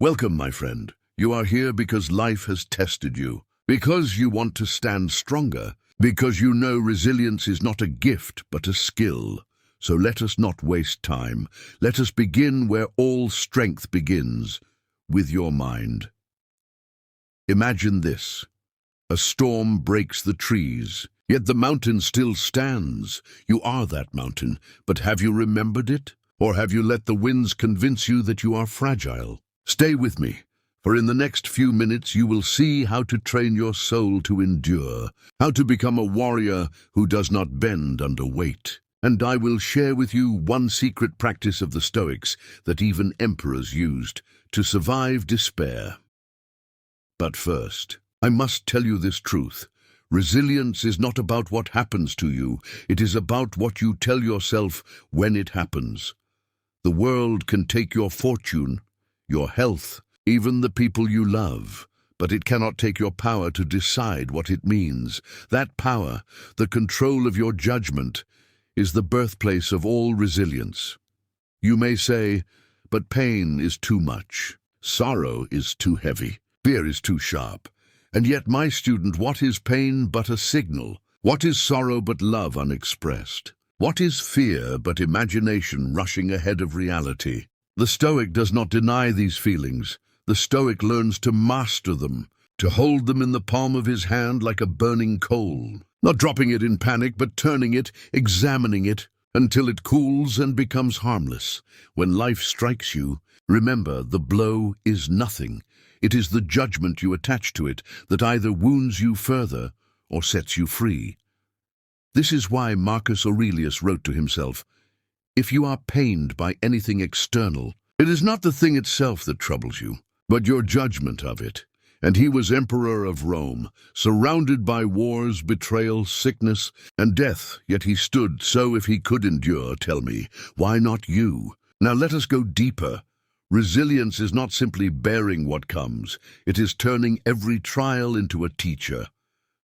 Welcome, my friend. You are here because life has tested you, because you want to stand stronger, because you know resilience is not a gift but a skill. So let us not waste time. Let us begin where all strength begins, with your mind. Imagine this. A storm breaks the trees, yet the mountain still stands. You are that mountain, but have you remembered it? Or have you let the winds convince you that you are fragile? Stay with me, for in the next few minutes you will see how to train your soul to endure, how to become a warrior who does not bend under weight. And I will share with you one secret practice of the Stoics that even emperors used to survive despair. But first, I must tell you this truth. Resilience is not about what happens to you. It is about what you tell yourself when it happens. The world can take your fortune, your health, even the people you love, but it cannot take your power to decide what it means. That power, the control of your judgment, is the birthplace of all resilience. You may say, but pain is too much, sorrow is too heavy, fear is too sharp. And yet, my student, what is pain but a signal? What is sorrow but love unexpressed? What is fear but imagination rushing ahead of reality? The Stoic does not deny these feelings. The Stoic learns to master them, to hold them in the palm of his hand like a burning coal, not dropping it in panic, but turning it, examining it, until it cools and becomes harmless. When life strikes you, remember the blow is nothing. It is the judgment you attach to it that either wounds you further or sets you free. This is why Marcus Aurelius wrote to himself, "If you are pained by anything external, it is not the thing itself that troubles you, but your judgment of it." And he was emperor of Rome, surrounded by wars, betrayal, sickness, and death, yet he stood. So if he could endure, tell me, why not you? Now let us go deeper. Resilience is not simply bearing what comes. It is turning every trial into a teacher.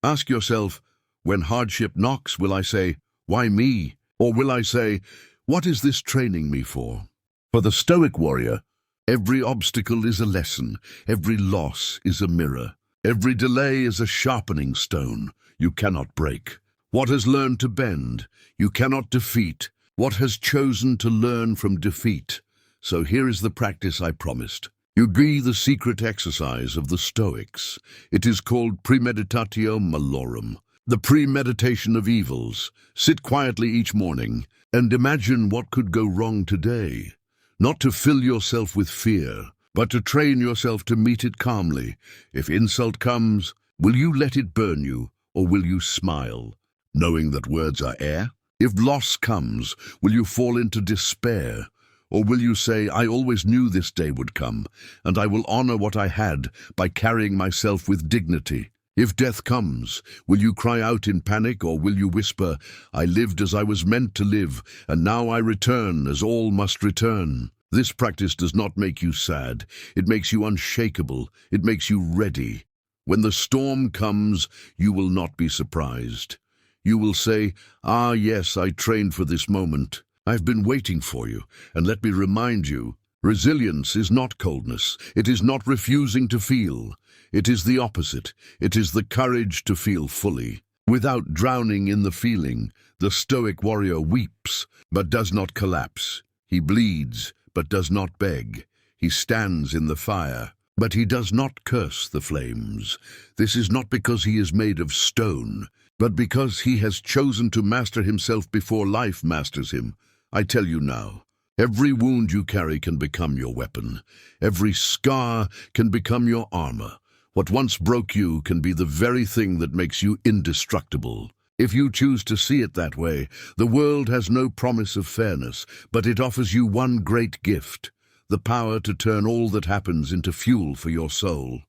Ask yourself, when hardship knocks, will I say, "Why me?" Or will I say, "What is this training me for?" For the Stoic warrior, every obstacle is a lesson, every loss is a mirror, every delay is a sharpening stone you cannot break. What has learned to bend, you cannot defeat. What has chosen to learn from defeat. So here is the practice I promised. You be the secret exercise of the Stoics. It is called premeditatio malorum, the premeditation of evils. Sit quietly each morning and imagine what could go wrong today. Not to fill yourself with fear, but to train yourself to meet it calmly. If insult comes, will you let it burn you, or will you smile, knowing that words are air? If loss comes, will you fall into despair, or will you say, "I always knew this day would come, and I will honor what I had by carrying myself with dignity"? If death comes, will you cry out in panic, or will you whisper, "I lived as I was meant to live, and now I return as all must return"? This practice does not make you sad. It makes you unshakable. It makes you ready. When the storm comes, you will not be surprised. You will say, "Ah, yes, I trained for this moment. I've been waiting for you." And let me remind you, resilience is not coldness. It is not refusing to feel. It is the opposite. It is the courage to feel fully. Without drowning in the feeling, the Stoic warrior weeps, but does not collapse. He bleeds, but does not beg. He stands in the fire, but he does not curse the flames. This is not because he is made of stone, but because he has chosen to master himself before life masters him. I tell you now, every wound you carry can become your weapon. Every scar can become your armor. What once broke you can be the very thing that makes you indestructible. If you choose to see it that way, the world has no promise of fairness, but it offers you one great gift, the power to turn all that happens into fuel for your soul.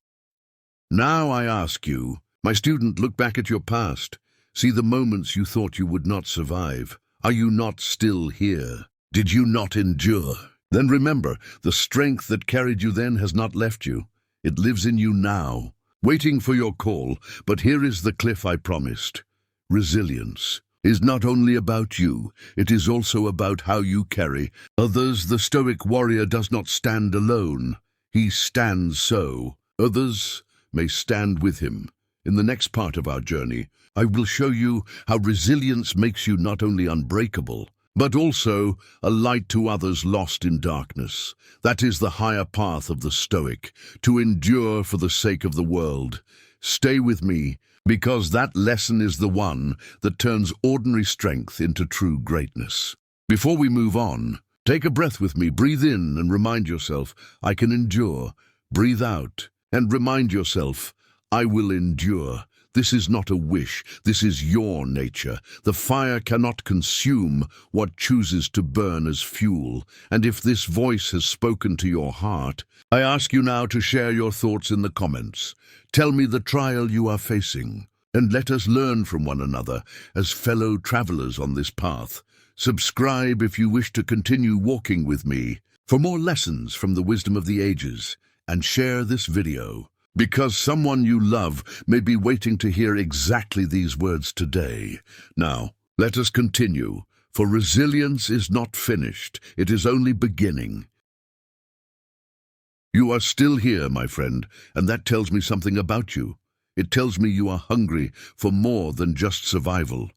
Now I ask you, my student, look back at your past. See the moments you thought you would not survive. Are you not still here? Did you not endure? Then remember, the strength that carried you then has not left you. It lives in you now, waiting for your call. But here is the cliff I promised. Resilience is not only about you, it is also about how you carry others. The Stoic warrior does not stand alone. he stands so. Others may stand with him. In the next part of our journey, I will show you how resilience makes you not only unbreakable, but also a light to others lost in darkness. That is the higher path of the Stoic, to endure for the sake of the world. Stay with me, because that lesson is the one that turns ordinary strength into true greatness. Before we move on, take a breath with me. Breathe in and remind yourself, I can endure. Breathe out and remind yourself, I will endure. This is not a wish, this is your nature. The fire cannot consume what chooses to burn as fuel. And if this voice has spoken to your heart, I ask you now to share your thoughts in the comments. Tell me the trial you are facing, and let us learn from one another as fellow travelers on this path. Subscribe if you wish to continue walking with me for more lessons from the wisdom of the ages, and share this video, because someone you love may be waiting to hear exactly these words today. Now, let us continue, for resilience is not finished, it is only beginning. You are still here, my friend, and that tells me something about you. It tells me you are hungry for more than just survival.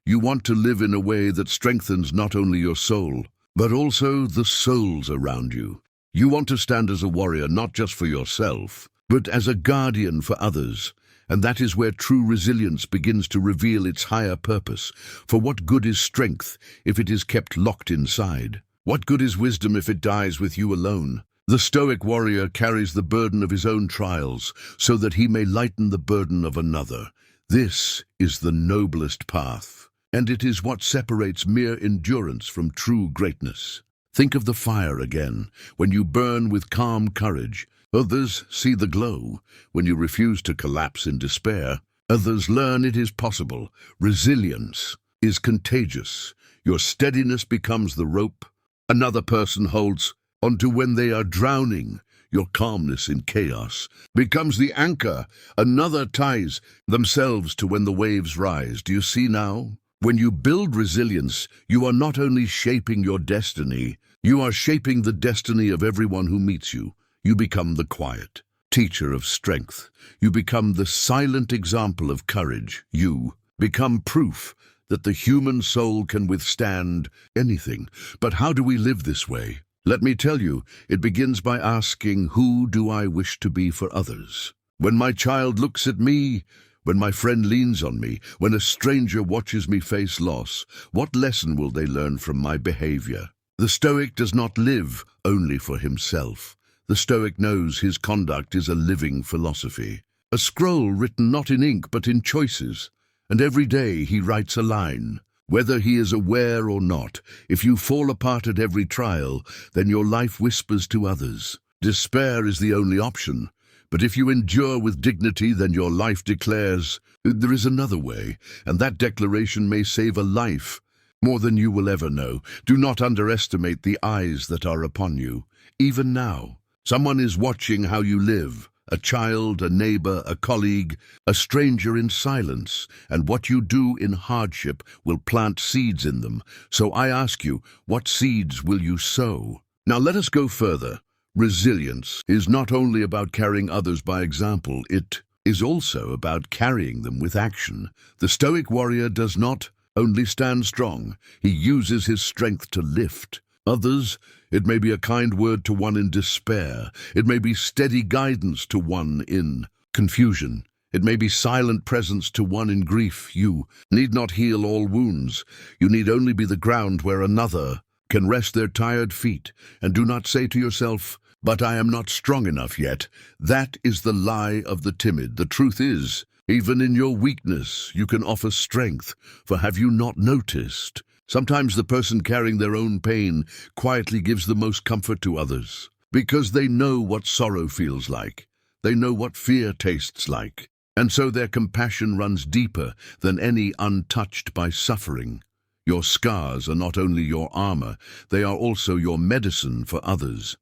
You want to live in a way that strengthens not only your soul, but also the souls around you. You want to stand as a warrior not just for yourself, but as a guardian for others. And that is where true resilience begins to reveal its higher purpose. For what good is strength if it is kept locked inside? What good is wisdom if it dies with you alone? The Stoic warrior carries the burden of his own trials so that he may lighten the burden of another. This is the noblest path, and it is what separates mere endurance from true greatness. Think of the fire again. When you burn with calm courage, others see the glow. When you refuse to collapse in despair, others learn it is possible. Resilience is contagious. Your steadiness becomes the rope another person holds onto when they are drowning. Your calmness in chaos becomes the anchor another ties themselves to when the waves rise. Do you see now? When you build resilience, you are not only shaping your destiny, you are shaping the destiny of everyone who meets you. You become the quiet teacher of strength. You become the silent example of courage. You become proof that the human soul can withstand anything. But how do we live this way? Let me tell you, it begins by asking, who do I wish to be for others? When my child looks at me, when my friend leans on me, when a stranger watches me face loss, what lesson will they learn from my behavior? The Stoic does not live only for himself. The Stoic knows his conduct is a living philosophy, a scroll written not in ink but in choices, and every day he writes a line. Whether he is aware or not, if you fall apart at every trial, then your life whispers to others. Despair is the only option, but if you endure with dignity, then your life declares, there is another way, and that declaration may save a life more than you will ever know. Do not underestimate the eyes that are upon you. Even now, someone is watching how you live. A child, a neighbor, a colleague, a stranger in silence, and what you do in hardship will plant seeds in them. So I ask you, what seeds will you sow? Now let us go further. Resilience is not only about carrying others by example, it is also about carrying them with action. The Stoic warrior does not only stand strong, he uses his strength to lift others. It may be a kind word to one in despair. It may be steady guidance to one in confusion. It may be silent presence to one in grief. You need not heal all wounds. You need only be the ground where another can rest their tired feet. And do not say to yourself, but I am not strong enough yet. That is the lie of the timid. The truth is, even in your weakness, you can offer strength. For have you not noticed? Sometimes the person carrying their own pain quietly gives the most comfort to others, because they know what sorrow feels like. They know what fear tastes like. And so their compassion runs deeper than any untouched by suffering. Your scars are not only your armor, they are also your medicine for others.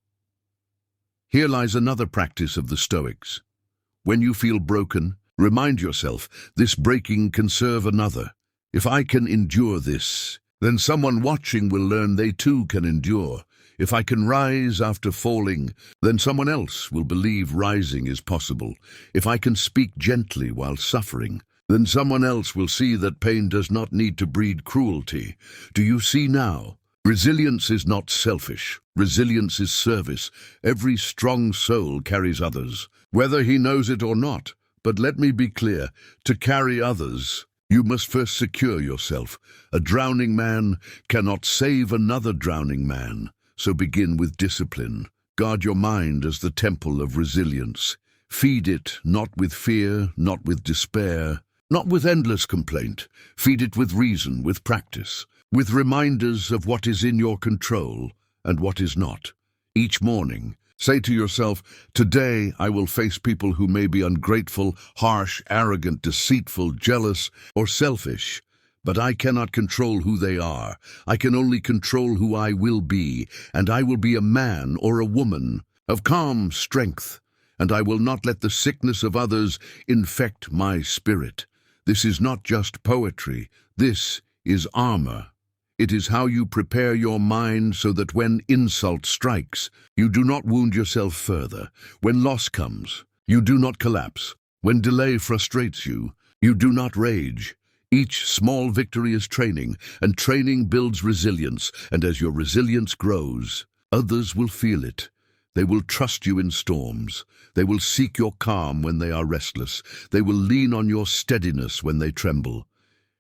Here lies another practice of the Stoics. When you feel broken, remind yourself, this breaking can serve another. If I can endure this, then someone watching will learn they too can endure. If I can rise after falling, then someone else will believe rising is possible. If I can speak gently while suffering, then someone else will see that pain does not need to breed cruelty. Do you see now? Resilience is not selfish. Resilience is service. Every strong soul carries others, whether he knows it or not. But let me be clear, to carry others, you must first secure yourself. A drowning man cannot save another drowning man. So begin with discipline. Guard your mind as the temple of resilience. Feed it not with fear, not with despair, not with endless complaint. Feed it with reason, with practice, with reminders of what is in your control and what is not. Each morning, say to yourself, today I will face people who may be ungrateful, harsh, arrogant, deceitful, jealous, or selfish. But I cannot control who they are. I can only control who I will be, and I will be a man or a woman of calm strength, and I will not let the sickness of others infect my spirit. This is not just poetry. This is armor. It is how you prepare your mind so that when insult strikes, you do not wound yourself further. When loss comes, you do not collapse. When delay frustrates you, you do not rage. Each small victory is training, and training builds resilience, and as your resilience grows, others will feel it. They will trust you in storms. They will seek your calm when they are restless. They will lean on your steadiness when they tremble.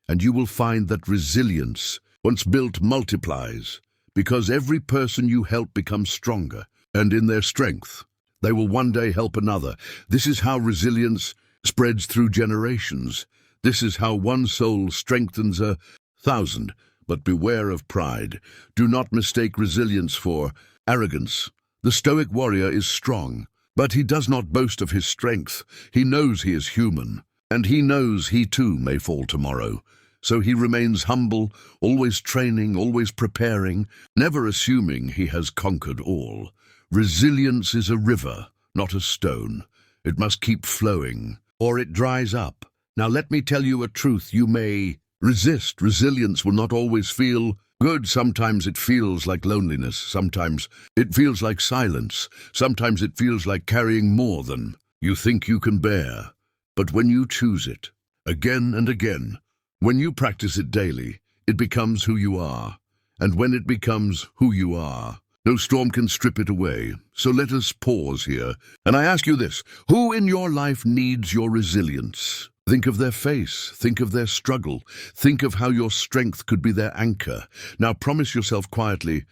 And you will find that resilience, once built, multiplies, because every person you help becomes stronger, and in their strength, they will one day help another. This is how resilience spreads through generations. This is how one soul strengthens 1,000. But beware of pride. Do not mistake resilience for arrogance. The Stoic warrior is strong, but he does not boast of his strength. He knows he is human, and he knows he too may fall tomorrow. So he remains humble, always training, always preparing, never assuming he has conquered all. Resilience is a river, not a stone. It must keep flowing, or it dries up. Now let me tell you a truth you may resist. Resilience will not always feel good. Sometimes it feels like loneliness. Sometimes it feels like silence. Sometimes it feels like carrying more than you think you can bear. But when you choose it, again and again, when you practice it daily, it becomes who you are. And when it becomes who you are, no storm can strip it away. So let us pause here. And I ask you this, who in your life needs your resilience? Think of their face, think of their struggle, think of how your strength could be their anchor. Now promise yourself quietly,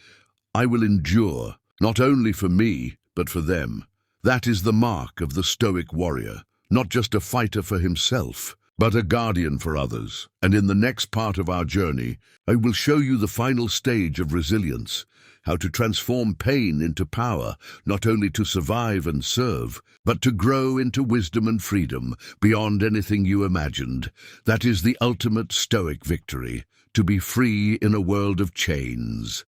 I will endure, not only for me, but for them. That is the mark of the Stoic warrior, not just a fighter for himself, but a guardian for others. And in the next part of our journey, I will show you the final stage of resilience, how to transform pain into power, not only to survive and serve, but to grow into wisdom and freedom beyond anything you imagined. That is the ultimate Stoic victory, to be free in a world of chains.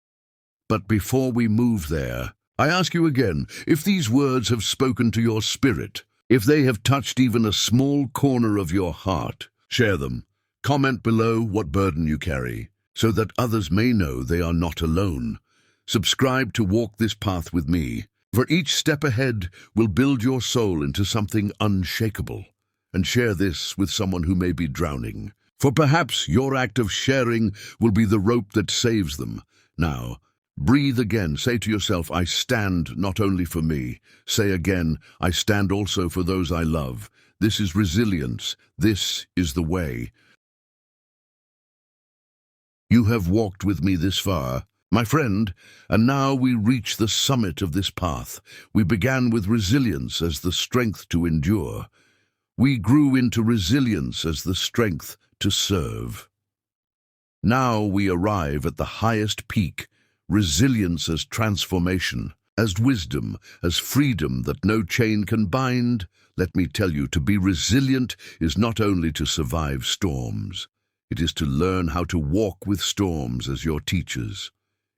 But before we move there, I ask you again, if these words have spoken to your spirit, if they have touched even a small corner of your heart, share them. Comment below what burden you carry, so that others may know they are not alone. Subscribe to walk this path with me, for each step ahead will build your soul into something unshakable. And share this with someone who may be drowning, for perhaps your act of sharing will be the rope that saves them. Now, breathe again. Say to yourself, I stand not only for me. Say again, I stand also for those I love. This is resilience. This is the way. You have walked with me this far, my friend, and now we reach the summit of this path. We began with resilience as the strength to endure. We grew into resilience as the strength to serve. Now we arrive at the highest peak, resilience as transformation, as wisdom, as freedom that no chain can bind. Let me tell you, to be resilient is not only to survive storms. It is to learn how to walk with storms as your teachers.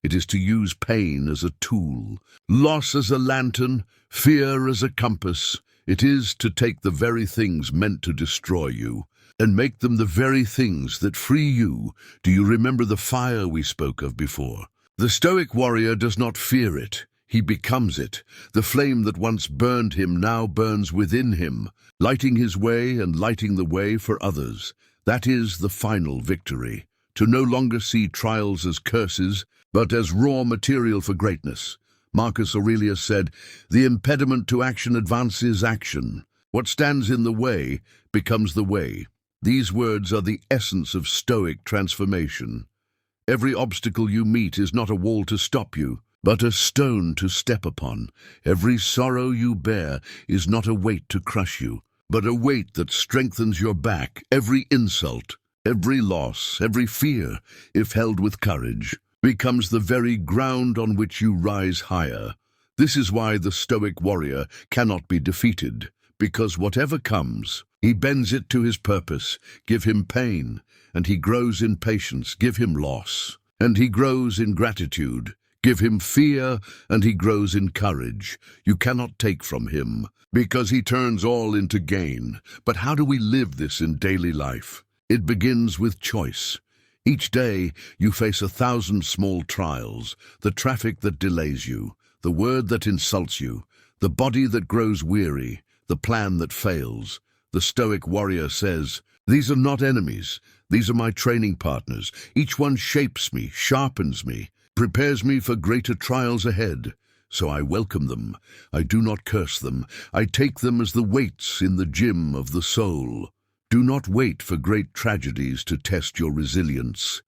It is to use pain as a tool, loss as a lantern, fear as a compass. It is to take the very things meant to destroy you and make them the very things that free you. Do you remember the fire we spoke of before? The Stoic warrior does not fear it. He becomes it. The flame that once burned him now burns within him, lighting his way and lighting the way for others. That is the final victory. To no longer see trials as curses, but as raw material for greatness. Marcus Aurelius said, "The impediment to action advances action. What stands in the way becomes the way." These words are the essence of Stoic transformation. Every obstacle you meet is not a wall to stop you, but a stone to step upon. Every sorrow you bear is not a weight to crush you, but a weight that strengthens your back. Every insult, every loss, every fear, if held with courage, becomes the very ground on which you rise higher. This is why the Stoic warrior cannot be defeated, because whatever comes, he bends it to his purpose. Give him pain, and he grows in patience. Give him loss, and he grows in gratitude. Give him fear, and he grows in courage. You cannot take from him, because he turns all into gain. But how do we live this in daily life? It begins with choice. Each day, you face 1,000 small trials, the traffic that delays you, the word that insults you, the body that grows weary, the plan that fails. The Stoic warrior says, "These are not enemies. These are my training partners. Each one shapes me, sharpens me, prepares me for greater trials ahead. So I welcome them. I do not curse them. I take them as the weights in the gym of the soul." Do not wait for great tragedies to test your resilience.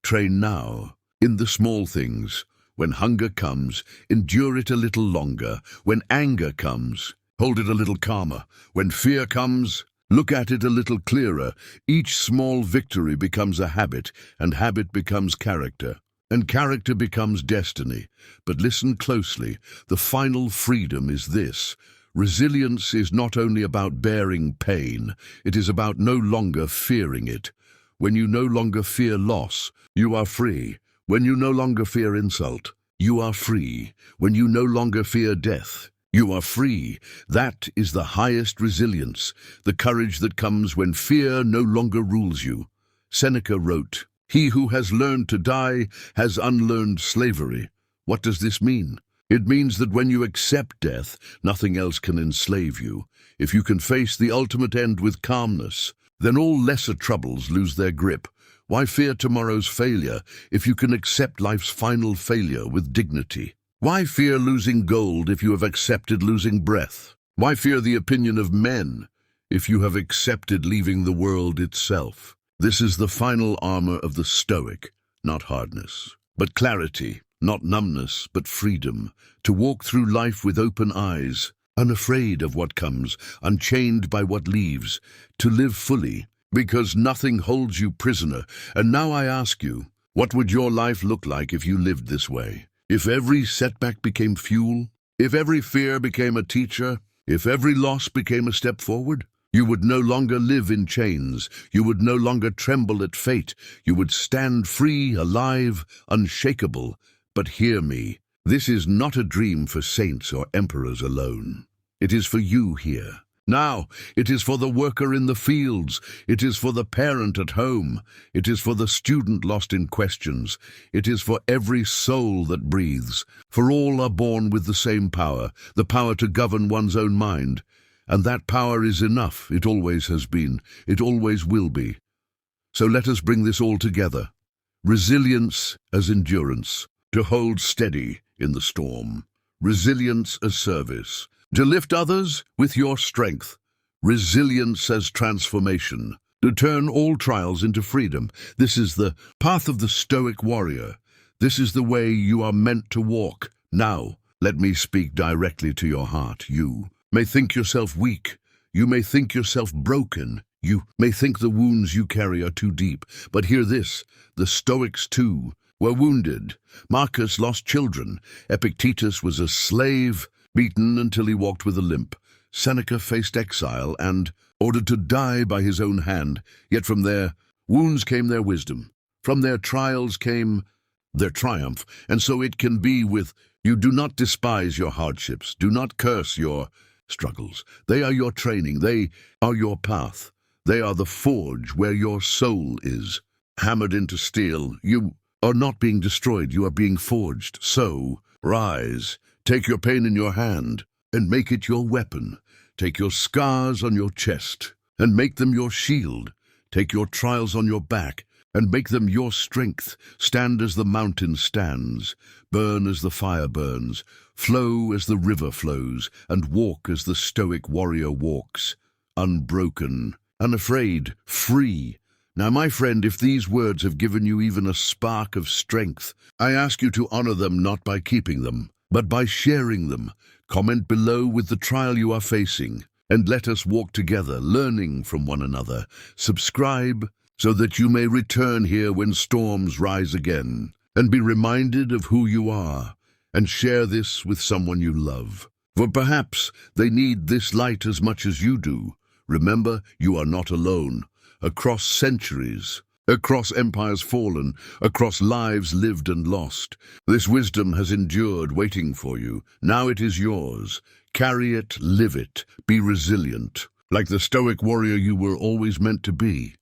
Train now, in the small things. When hunger comes, endure it a little longer. When anger comes, hold it a little calmer. When fear comes, look at it a little clearer. Each small victory becomes a habit, and habit becomes character. And character becomes destiny. But listen closely. The final freedom is this. Resilience is not only about bearing pain, it is about no longer fearing it. When you no longer fear loss, you are free. When you no longer fear insult, you are free. When you no longer fear death, you are free. That is the highest resilience, the courage that comes when fear no longer rules you. Seneca wrote, "He who has learned to die has unlearned slavery." What does this mean? It means that when you accept death, nothing else can enslave you. If you can face the ultimate end with calmness, then all lesser troubles lose their grip. Why fear tomorrow's failure if you can accept life's final failure with dignity? Why fear losing gold if you have accepted losing breath? Why fear the opinion of men if you have accepted leaving the world itself? This is the final armor of the Stoic, not hardness, but clarity. Not numbness, but freedom, to walk through life with open eyes, unafraid of what comes, unchained by what leaves, to live fully, because nothing holds you prisoner. And now I ask you, what would your life look like if you lived this way? If every setback became fuel? If every fear became a teacher? If every loss became a step forward? You would no longer live in chains. You would no longer tremble at fate. You would stand free, alive, unshakable. But hear me, this is not a dream for saints or emperors alone. It is for you here. Now, it is for the worker in the fields. It is for the parent at home. It is for the student lost in questions. It is for every soul that breathes. For all are born with the same power, the power to govern one's own mind. And that power is enough. It always has been. It always will be. So let us bring this all together. Resilience as endurance. To hold steady in the storm. Resilience as service. To lift others with your strength. Resilience as transformation. To turn all trials into freedom. This is the path of the Stoic warrior. This is the way you are meant to walk. Now, let me speak directly to your heart. You may think yourself weak. You may think yourself broken. You may think the wounds you carry are too deep. But hear this, the Stoics too were wounded. Marcus lost children. Epictetus was a slave, beaten until he walked with a limp. Seneca faced exile and ordered to die by his own hand. Yet from their wounds came their wisdom. From their trials came their triumph. And so it can be with you. Do not despise your hardships. Do not curse your struggles. They are your training. They are your path. They are the forge where your soul is. Hammered into steel, you are not being destroyed, you are being forged. So, rise, take your pain in your hand, and make it your weapon. Take your scars on your chest, and make them your shield. Take your trials on your back, and make them your strength. Stand as the mountain stands, burn as the fire burns, flow as the river flows, and walk as the Stoic warrior walks, unbroken, unafraid, free. Now, my friend, if these words have given you even a spark of strength, I ask you to honor them not by keeping them, but by sharing them. Comment below with the trial you are facing, and let us walk together, learning from one another. Subscribe so that you may return here when storms rise again, and be reminded of who you are, and share this with someone you love. For perhaps they need this light as much as you do. Remember, you are not alone. Across centuries, across empires fallen, across lives lived and lost, this wisdom has endured, waiting for you. Now it is yours. Carry it, live it, be resilient, like the Stoic warrior you were always meant to be.